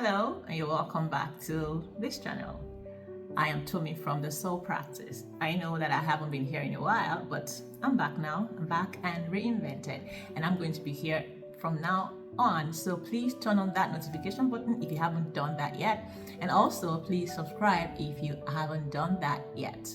Hello, and you're welcome back to this channel. I am Tommy from the Soul Practice. I know that I haven't been here in a while, but I'm back now. I'm back and reinvented, and I'm going to be here from now on. So please turn on that notification button if you haven't done that yet, and also please subscribe if you haven't done that yet.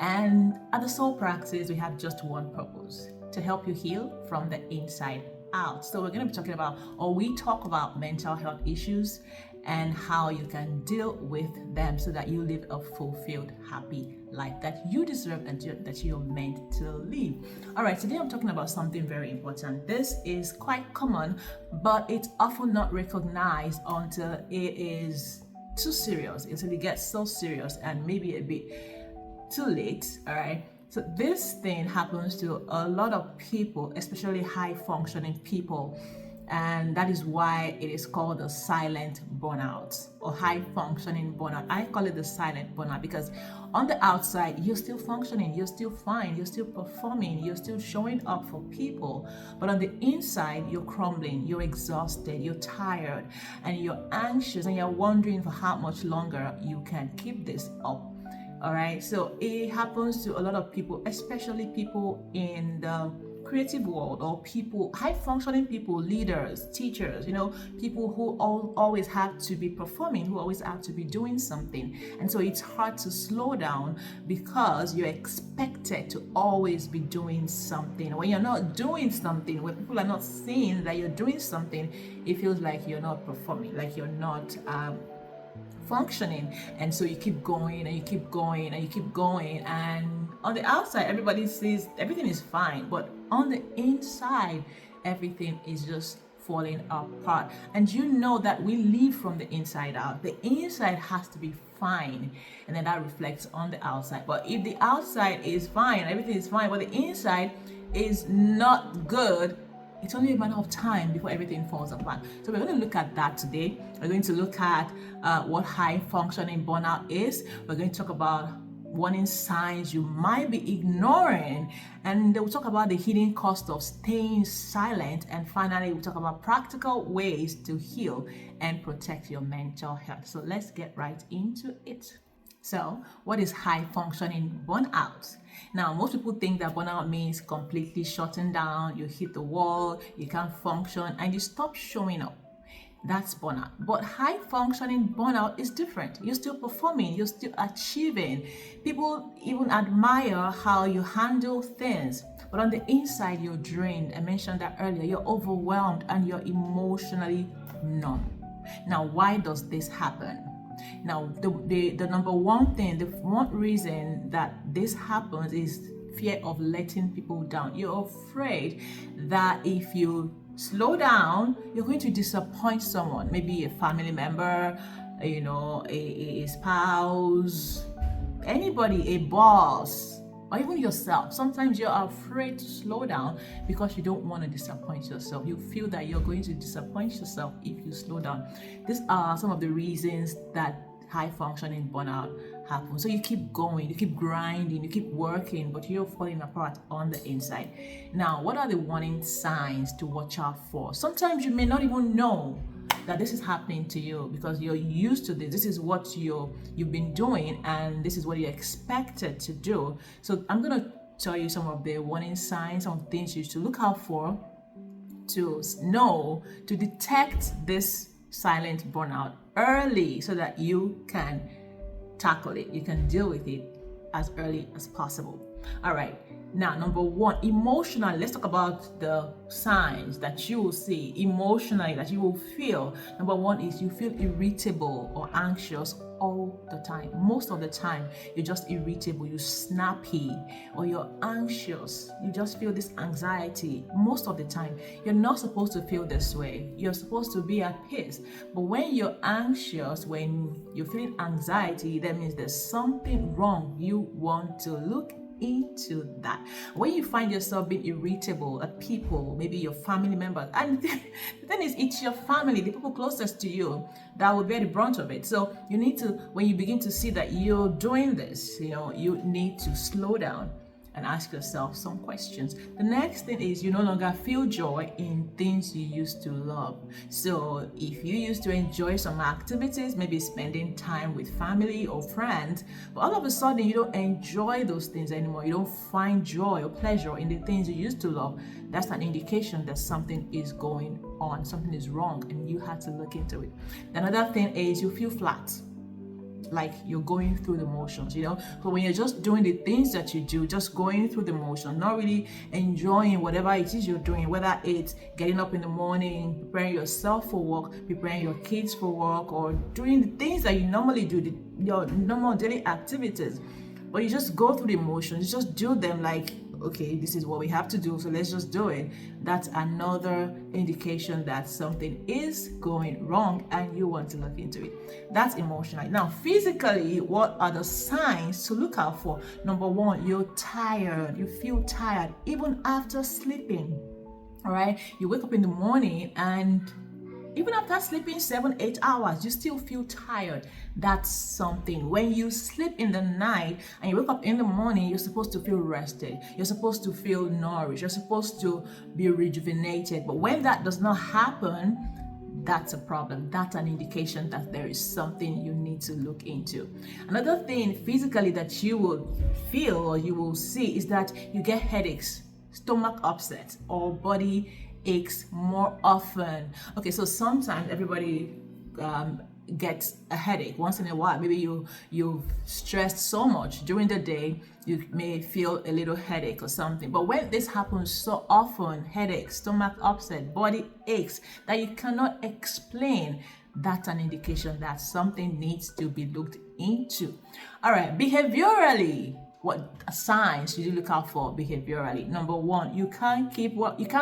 And at the Soul Practice, we have just one purpose: to help you heal from the inside out. So we're going to be talking about, or we talk about, mental health issues and how you can deal with them so that you live a fulfilled, happy life that you deserve and that you're meant to live. All right, today I'm talking about something very important. This is quite common, but it's often not recognized until it is too serious, until it gets so serious and maybe a bit too late. All right. So this thing happens to a lot of people, especially high functioning people. And that is why it is called the silent burnout or high functioning burnout. I call it the silent burnout because on the outside, you're still functioning, you're still fine, you're still performing, you're still showing up for people. But on the inside, you're crumbling, you're exhausted, you're tired, and you're anxious, and you're wondering for how much longer you can keep this up. All right, so it happens to a lot of people, especially people in the creative world, or people, high functioning people, leaders, teachers, people who always have to be performing, who always have to be doing something. And so it's hard to slow down because you're expected to always be doing something. When you're not doing something, when people are not seeing that you're doing something, it feels like you're not performing, like you're not functioning. And so you keep going and you keep going and you keep going, and on the outside everybody sees everything is fine, but on the inside everything is just falling apart. And you know that we live from the inside out. The inside has to be fine, and then that reflects on the outside. But if the outside is fine, everything is fine, but the inside is not good, it's only a matter of time before everything falls apart. So we're going to look at that today. We're going to look at what high functioning burnout is. We're going to talk about warning signs you might be ignoring, and then we'll talk about the hidden cost of staying silent, and finally we'll talk about practical ways to heal and protect your mental health. So let's get right into it. So, what is high functioning burnout? Now, most people think that burnout means completely shutting down, you hit the wall, you can't function, and you stop showing up. That's burnout. But high functioning burnout is different. You're still performing, you're still achieving. People even admire how you handle things. But on the inside, you're drained. I mentioned that earlier. You're overwhelmed and you're emotionally numb. Now, why does this happen? Now, the number one thing, the one reason that this happens is fear of letting people down. You're afraid that if you slow down, you're going to disappoint someone, maybe a family member, a spouse, anybody, a boss, or even yourself. Sometimes you're afraid to slow down because you don't want to disappoint yourself. You feel that you're going to disappoint yourself if you slow down. These are some of the reasons that high functioning burnout happens. So you keep going, you keep grinding, you keep working, but you're falling apart on the inside. Now, what are the warning signs to watch out for? Sometimes you may not even know that this is happening to you because you're used to this. This is what you've been doing, and this is what you're expected to do. So I'm going to tell you some of the warning signs, some things you should look out for to know, to detect this silent burnout early so that you can tackle it, you can deal with it as early as possible. All right. Now, number one, emotionally, let's talk about the signs that you will see emotionally, that you will feel. Number one is you feel irritable or anxious all the time. Most of the time, you're just irritable, you're snappy, or you're anxious. You just feel this anxiety most of the time. You're not supposed to feel this way. You're supposed to be at peace. But when you're anxious, when you're feeling anxiety, that means there's something wrong. You want to look into that. When you find yourself being irritable at people, maybe your family members, and the thing is, it's your family, the people closest to you, that will bear the brunt of it. So you need to, when you begin to see that you're doing this, you need to slow down and ask yourself some questions. The next thing is you no longer feel joy in things you used to love. So if you used to enjoy some activities, maybe spending time with family or friends, but all of a sudden you don't enjoy those things anymore, you don't find joy or pleasure in the things you used to love, that's an indication that something is going on, something is wrong, and you have to look into it. Another thing is you feel flat, like you're going through the motions, so when you're just doing the things that you do, just going through the motions, not really enjoying whatever it is you're doing, whether it's getting up in the morning, preparing yourself for work, preparing your kids for work, or doing the things that you normally do, your normal daily activities, but you just go through the motions, you just do them like, okay, this is what we have to do, so let's just do it. That's another indication that something is going wrong and you want to look into it. That's emotional. Now, physically, what are the signs to look out for? Number one, you're tired. You feel tired even after sleeping. All right, you wake up in the morning and even after sleeping 7-8 hours, you still feel tired. That's something. When you sleep in the night and you wake up in the morning, you're supposed to feel rested. You're supposed to feel nourished. You're supposed to be rejuvenated. But when that does not happen, that's a problem. That's an indication that there is something you need to look into. Another thing physically that you will feel or you will see is that you get headaches, stomach upset, or body aches more often. Okay, so sometimes everybody gets a headache once in a while. Maybe you've stressed so much during the day, you may feel a little headache or something. But when this happens so often, headache, stomach upset, body aches that you cannot explain, that's an indication that something needs to be looked into. All right, behaviorally, what signs should you look out for behaviorally? Number one, you can't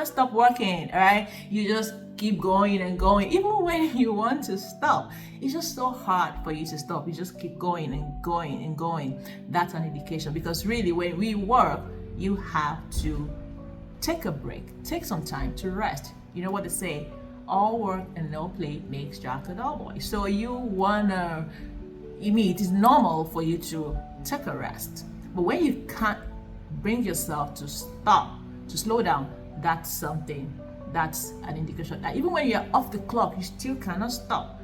stop working, all right? You just keep going and going, even when you want to stop. It's just so hard for you to stop. You just keep going and going and going. That's an indication, because really when we work, you have to take a break, take some time to rest. You know what they say, all work and no play makes Jack a dull boy. So it is normal for you to take a rest. But when you can't bring yourself to stop, to slow down, that's an indication that even when you're off the clock, you still cannot stop.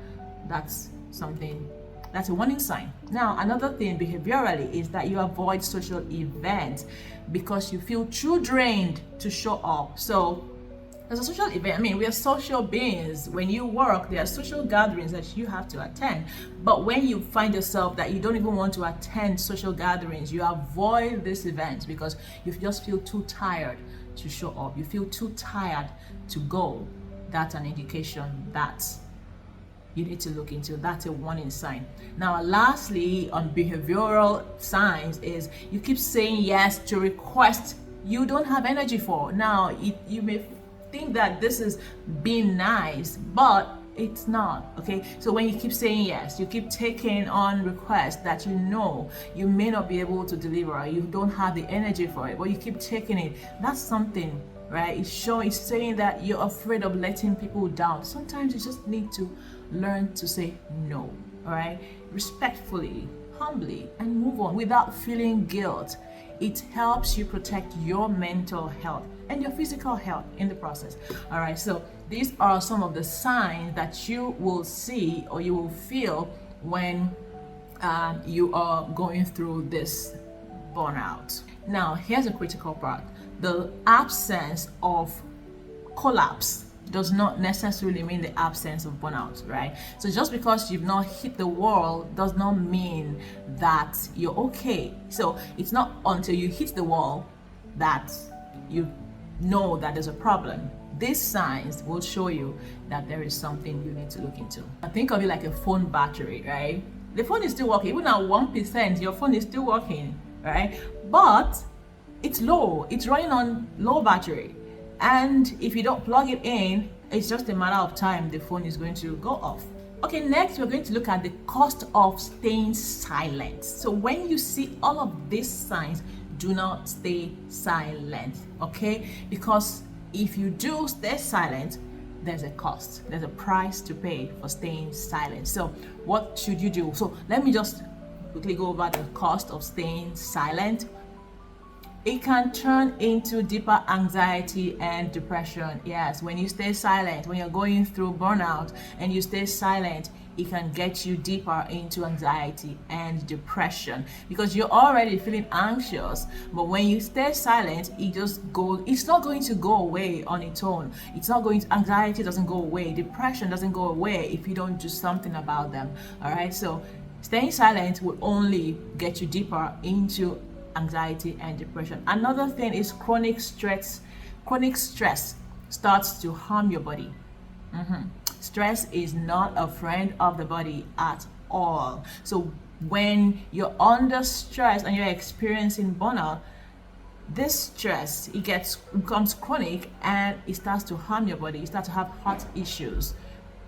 That's a warning sign. Now, another thing behaviorally is that you avoid social events because you feel too drained to show up. So there's a social event. We are social beings. When you work, there are social gatherings that you have to attend. But when you find yourself that you don't even want to attend social gatherings, you avoid these events because you just feel too tired to show up. You feel too tired to go. That's an indication that you need to look into. That's a warning sign. Now, lastly, on behavioral signs is you keep saying yes to requests you don't have energy for. Now, you may think that this is being nice, but it's not. Okay, so when you keep saying yes, you keep taking on requests that you know you may not be able to deliver, or you don't have the energy for it, but you keep taking it, that's something, right? It's saying that you're afraid of letting people down. Sometimes you just need to learn to say no, all right, respectfully, humbly, and move on without feeling guilt. It helps you protect your mental health and your physical health in the process. All right, so these are some of the signs that you will see or you will feel when you are going through this burnout. Now, here's a critical part. The absence of collapse does not necessarily mean the absence of burnout, right? So just because you've not hit the wall does not mean that you're okay. So it's not until you hit the wall that you know that there's a problem. These signs will show you that there is something you need to look into. I think of it like a phone battery, right? The phone is still working. Even at 1%, your phone is still working, right? But it's low. It's running on low battery. And if you don't plug it in, it's just a matter of time the phone is going to go off. Okay, next we're going to look at the cost of staying silent. So when you see all of these signs, do not stay silent, okay? Because if you do stay silent, there's a cost. There's a price to pay for staying silent. So what should you do? So let me just quickly go over the cost of staying silent. It can turn into deeper anxiety and depression. Yes, when you stay silent, when you're going through burnout and you stay silent, it can get you deeper into anxiety and depression because you're already feeling anxious. But when you stay silent, it's not going to go away on its own. Anxiety doesn't go away, depression doesn't go away if you don't do something about them. All right, so staying silent will only get you deeper into anxiety and depression. Another thing is chronic stress. Chronic stress starts to harm your body. Stress is not a friend of the body at all. So when you're under stress and you're experiencing burnout, this stress becomes chronic and it starts to harm your body. You start to have heart issues,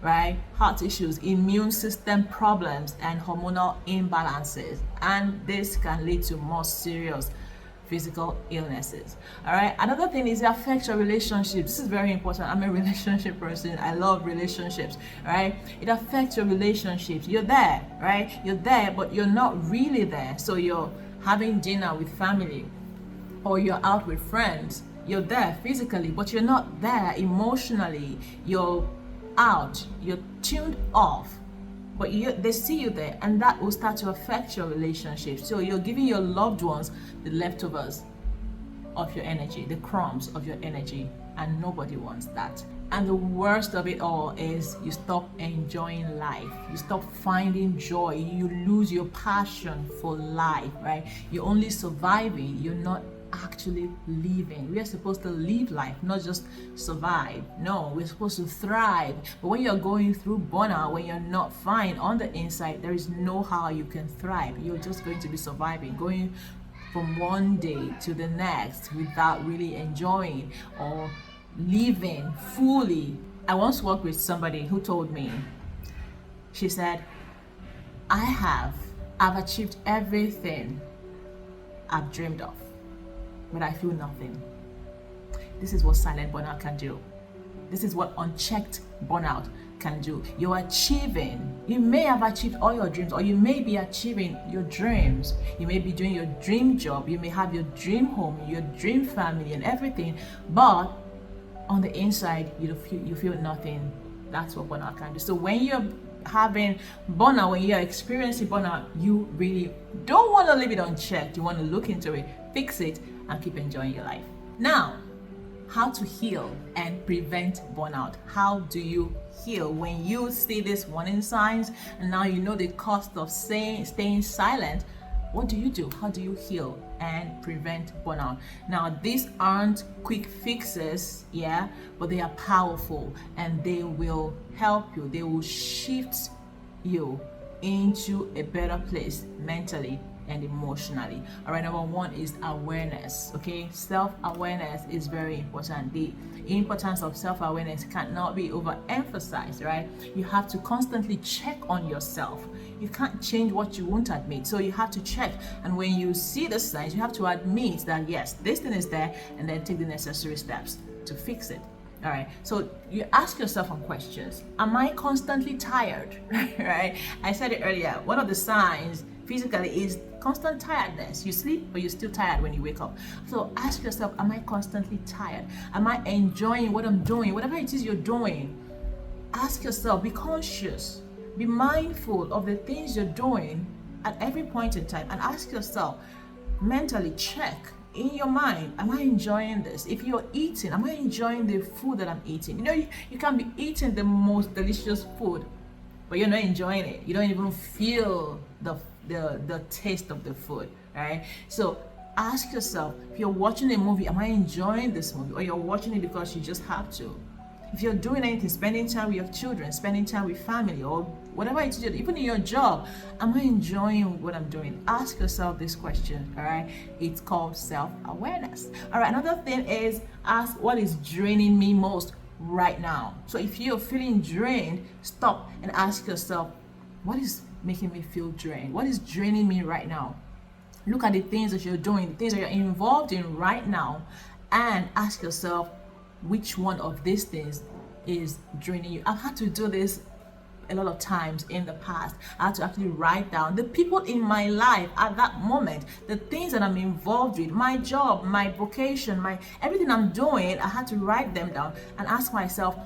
right? Heart issues, immune system problems, and hormonal imbalances. And this can lead to more serious physical illnesses. All right, another thing is it affects your relationships. This is very important. I'm a relationship person. I love relationships. All right, it affects your relationships. You're there, right? You're there, but you're not really there. So you're having dinner with family or you're out with friends. You're there physically, but you're not there emotionally. You're out, you're tuned off, but they see you there, and that will start to affect your relationships. So you're giving your loved ones the leftovers of your energy, the crumbs of your energy, and nobody wants that. And the worst of it all is you stop enjoying life. You stop finding joy. You lose your passion for life, right? You're only surviving. You're not actually living. We are supposed to live life, not just survive. No, we're supposed to thrive. But when you're going through burnout, when you're not fine on the inside, there is no how you can thrive. You're just going to be surviving, going from one day to the next without really enjoying or living fully. I once worked with somebody who told me, she said, I've achieved everything I've dreamed of, but I feel nothing. This is what silent burnout can do. This is what unchecked burnout can do. You're achieving. You may have achieved all your dreams, or you may be achieving your dreams. You may be doing your dream job. You may have your dream home, your dream family, and everything. But on the inside, you feel nothing. That's what burnout can do. So when you're having burnout, when you're experiencing burnout, you really don't want to leave it unchecked. You want to look into it, fix it, and keep enjoying your life. Now, how to heal and prevent burnout. How do you heal when you see these warning signs and now you know the cost of staying silent? What do you do? How do you heal and prevent burnout? Now, these aren't quick fixes, but they are powerful and they will help you. They will shift you into a better place mentally and emotionally. All right, number one is awareness. Okay, self-awareness is very important. The importance of self-awareness cannot be overemphasized, right? You have to constantly check on yourself. You can't change what you won't admit, so you have to check. And when you see the signs, you have to admit that yes, this thing is there, and then take the necessary steps to fix it. All right, so you ask yourself some questions. Am I constantly tired? Right, I said it earlier. One of the signs physically is constant tiredness. You sleep, but you're still tired when you wake up. So ask yourself, am I constantly tired? Am I enjoying what I'm doing? Whatever it is you're doing, ask yourself, be conscious, be mindful of the things you're doing at every point in time, and ask yourself, mentally check in your mind, am I enjoying this? If you're eating, am I enjoying the food that I'm eating? You know, you can be eating the most delicious food, but you're not enjoying it. You don't even feel the taste of the food, right? So ask yourself, if you're watching a movie, am I enjoying this movie? Or you're watching it because you just have to? If you're doing anything, spending time with your children, spending time with family, or whatever it is, even in your job, am I enjoying what I'm doing? Ask yourself this question, all right? It's called self-awareness. All right, another thing is ask, what is draining me most right now? So if you're feeling drained, stop and ask yourself, what is making me feel drained? What is draining me right now? Look at the things that you're doing, the things that you're involved in right now, and ask yourself, which one of these things is draining you? I've had to do this a lot of times in the past. I had to actually write down the people in my life at that moment, the things that I'm involved with, my job, my vocation, my everything I'm doing. I had to write them down and ask myself,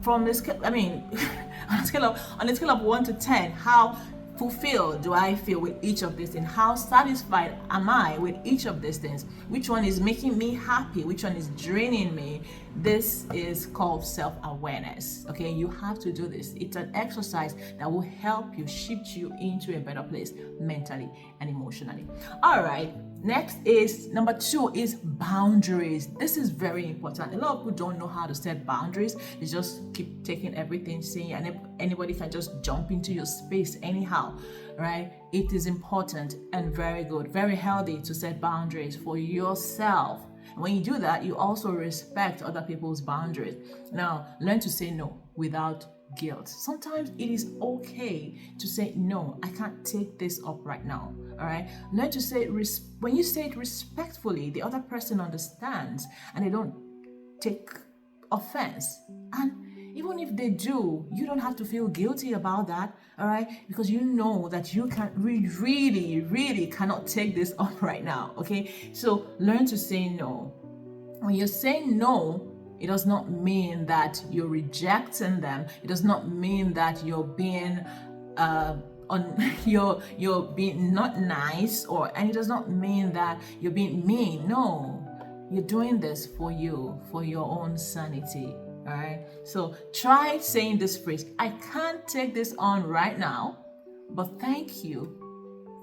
from the scale, on a scale of 1 to 10, how fulfilled do I feel with each of these things? How satisfied am I with each of these things? Which one is making me happy? Which one is draining me? This is called self-awareness. Okay, you have to do this. It's an exercise that will help you shift you into a better place mentally and emotionally. All right, next is number 2 is boundaries. This is very important. A lot of people don't know how to set boundaries. They just keep taking everything, saying, and anybody can just jump into your space anyhow, right? It is important and very good, very healthy to set boundaries for yourself. When you do that, you also respect other people's boundaries. Now, learn to say no without guilt. Sometimes it is okay to say, no, I can't take this up right now. All right. Learn to say, when you say it respectfully, the other person understands and they don't take offense. And even if they do, you don't have to feel guilty about that. All right. Because you know that you can really cannot take this up right now. Okay. So learn to say no. When you're saying no, it does not mean that you're rejecting them. It does not mean that you're being you're being not nice, and it does not mean that you're being mean. No, you're doing this for you, for your own sanity. All right. So try saying this phrase: I can't take this on right now, but thank you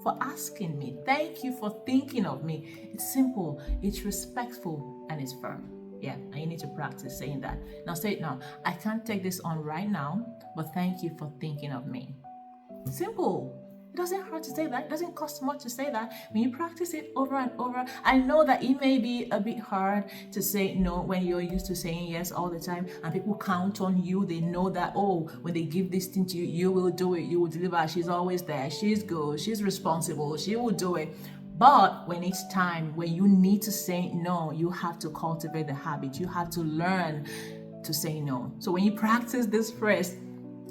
for asking me. Thank you for thinking of me. It's simple, it's respectful, and it's firm. Yeah, and you need to practice saying that. Now say it now. I can't take this on right now, but thank you for thinking of me. Simple. It doesn't hurt to say that. It doesn't cost much to say that. When you practice it over and over, I know that it may be a bit hard to say no when you're used to saying yes all the time, and people count on you. They know that, oh, when they give this thing to you, you will do it. You will deliver. She's always there. She's good. She's responsible. She will do it. But when it's time, when you need to say no, you have to cultivate the habit. You have to learn to say no. So when you practice this phrase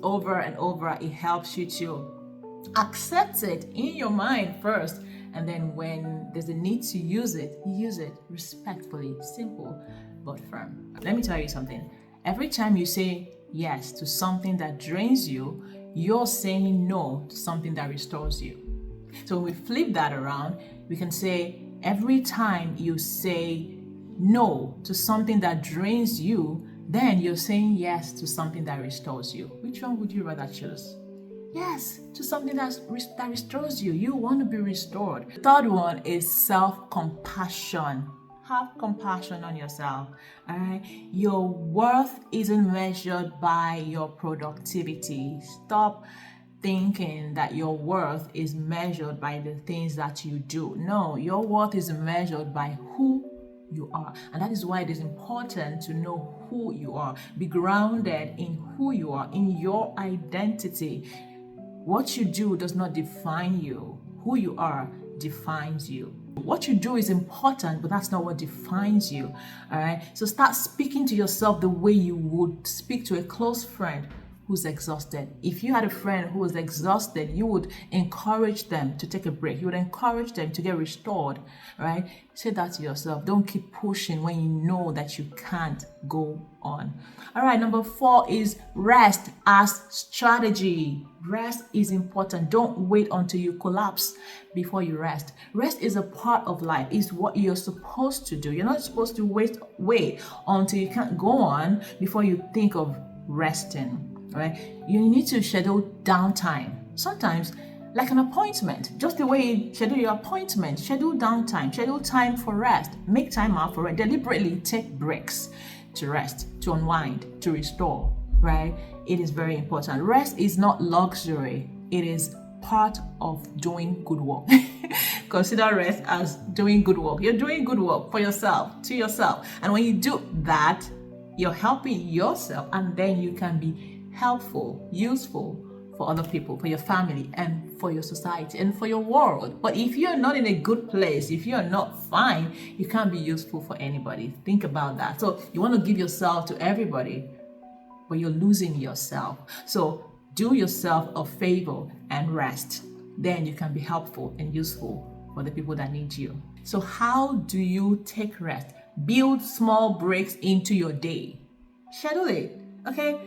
over and over, it helps you to accept it in your mind first, and then when there's a need to use it, use it respectfully, simple but firm. Let me tell you something. Every time you say yes to something that drains you, you're saying no to something that restores you. So when we flip that around, we can say every time you say no to something that drains you, then you're saying yes to something that restores you. Which one would you rather choose? Yes, to something that restores you. You want to be restored. The third one is self-compassion. Have compassion on yourself. All right. Your worth isn't measured by your productivity. Stop thinking that your worth is measured by the things that you do. No, your worth is measured by who you are. And that is why it is important to know who you are. Be grounded in who you are, in your identity. What you do does not define you. Who you are defines you. What you do is important, but that's not what defines you. All right. So start speaking to yourself the way you would speak to a close friend who's exhausted. If you had a friend who was exhausted, you would encourage them to take a break. You would encourage them to get restored, right? Say that to yourself. Don't keep pushing when you know that you can't go on. All right, number 4 is rest as strategy. Rest is important. Don't wait until you collapse before you rest. Rest is a part of life. It's what you're supposed to do. You're not supposed to wait until you can't go on before you think of resting. Right? You need to schedule downtime. Sometimes, like an appointment, just the way you schedule your appointment, schedule downtime, schedule time for rest, make time out for it, deliberately take breaks to rest, to unwind, to restore, right? It is very important. Rest is not luxury. It is part of doing good work. Consider rest as doing good work. You're doing good work for yourself, to yourself. And when you do that, you're helping yourself, and then you can be helpful, useful for other people, for your family, and for your society, and for your world. But if you're not in a good place, if you're not fine, you can't be useful for anybody. Think about that. So you want to give yourself to everybody, but you're losing yourself. So Do yourself a favor and rest. Then you can be helpful and useful for the people that need you. So how do you take rest? Build small breaks into your day. Schedule it, okay?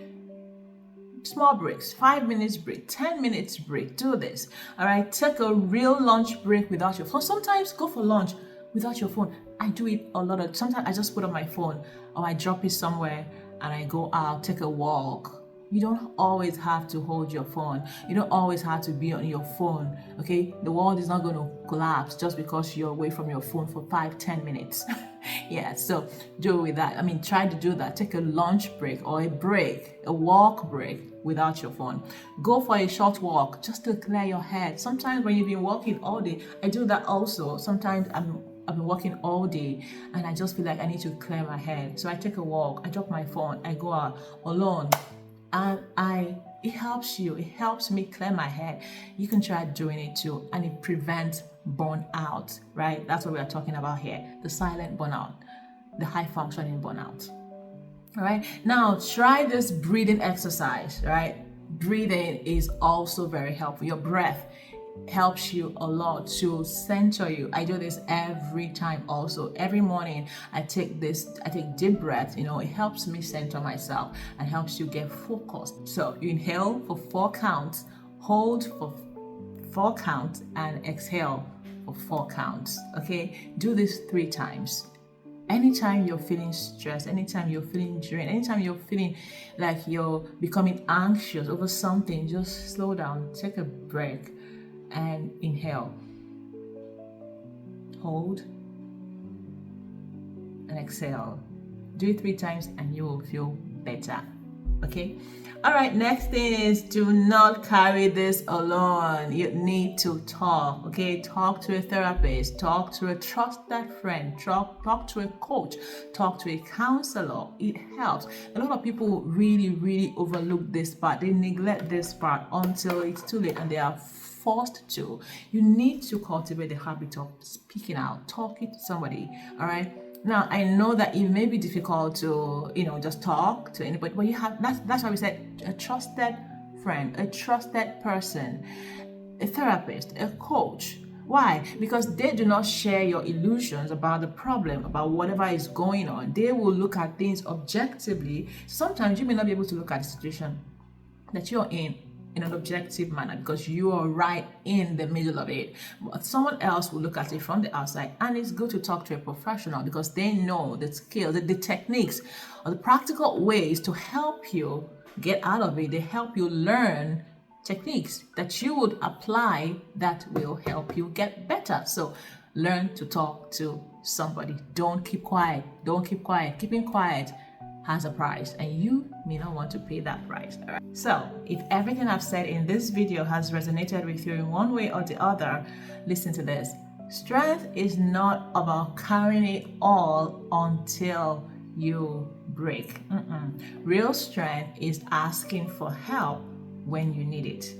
Small breaks, 5 minutes break, 10 minutes break. Do this, all right? Take a real lunch break without your phone. Sometimes go for lunch without your phone. I do it a lot of, sometimes I just put on my phone or I drop it somewhere and I go out, take a walk. You don't always have to hold your phone. You don't always have to be on your phone, okay? The world is not going to collapse just because you're away from your phone for 5-10 minutes. Yeah, so do with that. I mean, try to do that. Take a lunch break or a break, a walk break without your phone. Go for a short walk just to clear your head. Sometimes when you've been walking all day, I do that also. Sometimes I've been working all day and I just feel like I need to clear my head. So I take a walk, I drop my phone, I go out alone. And it helps you. It helps me clear my head. You can try doing it too, and it prevents burnout, right? That's what we are talking about here. The silent burnout, the high functioning burnout. All right. Now try this breathing exercise, right? Breathing is also very helpful. Your breath helps you a lot to center you. I do this every time also. Every morning I take deep breaths, it helps me center myself and helps you get focused. So you inhale for 4 counts, hold for 4 counts, and exhale for 4 counts. Okay, do this 3 times. Anytime you're feeling stressed, anytime you're feeling drained, anytime you're feeling like you're becoming anxious over something, just slow down, take a break, and inhale, hold, and exhale. Do it 3 times and you will feel better. Okay. All right, next thing is, do not carry this alone. You need to talk. Okay, talk to a therapist, talk to a trusted friend, talk to a coach, talk to a counselor. It helps. A lot of people really overlook this part. They neglect this part until it's too late and they are forced to. You need to cultivate the habit of speaking out, talking to somebody. All right. Now I know that it may be difficult to, just talk to anybody, but you have that's why we said a trusted friend, a trusted person, a therapist, a coach. Why? Because they do not share your illusions about the problem, about whatever is going on. They will look at things objectively. Sometimes you may not be able to look at the situation that you're in an objective manner because you are right in the middle of it, but someone else will look at it from the outside. And it's good to talk to a professional because they know the skills, the techniques, or the practical ways to help you get out of it. They help you learn techniques that you would apply that will help you get better. So learn to talk to somebody. Don't keep quiet. Keeping quiet has a price and you may not want to pay that price. All right. So if everything I've said in this video has resonated with you in one way or the other, listen to this. Strength is not about carrying it all until you break. Real strength is asking for help when you need it.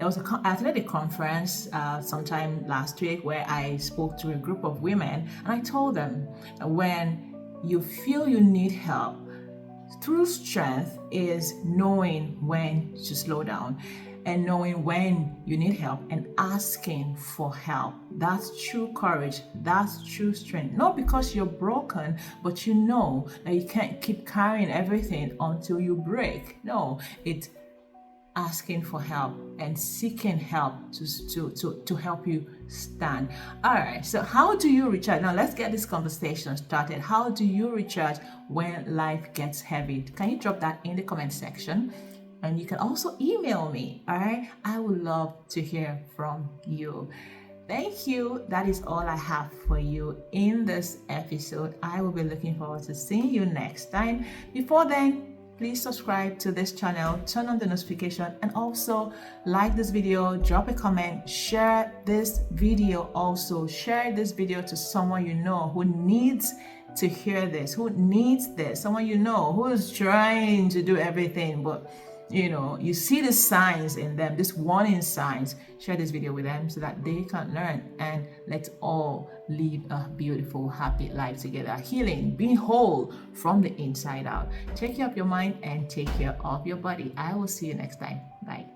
I attended a conference sometime last week where I spoke to a group of women and I told them, when you feel you need help, true strength is knowing when to slow down and knowing when you need help and asking for help. That's true courage. That's true strength. Not because you're broken, but you know that you can't keep carrying everything until you break. No, it's asking for help and seeking help to help you stand. All right, so how do you recharge? Now let's get this conversation started. How do you recharge when life gets heavy? Can you drop that in the comment section? And you can also email me. All right, I would love to hear from you. Thank you. That is all I have for you in this episode. I will be looking forward to seeing you next time. Before then, please subscribe to this channel, turn on the notification, and also like this video, drop a comment, share this video also. Share this video to someone you know who needs to hear this, who needs this, someone you know who is trying to do everything, but you see the signs in them, this warning signs. Share this video with them so that they can learn, and let's all live a beautiful, happy life together. Healing, being whole from the inside out. Take care of your mind and take care of your body. I will see you next time. Bye.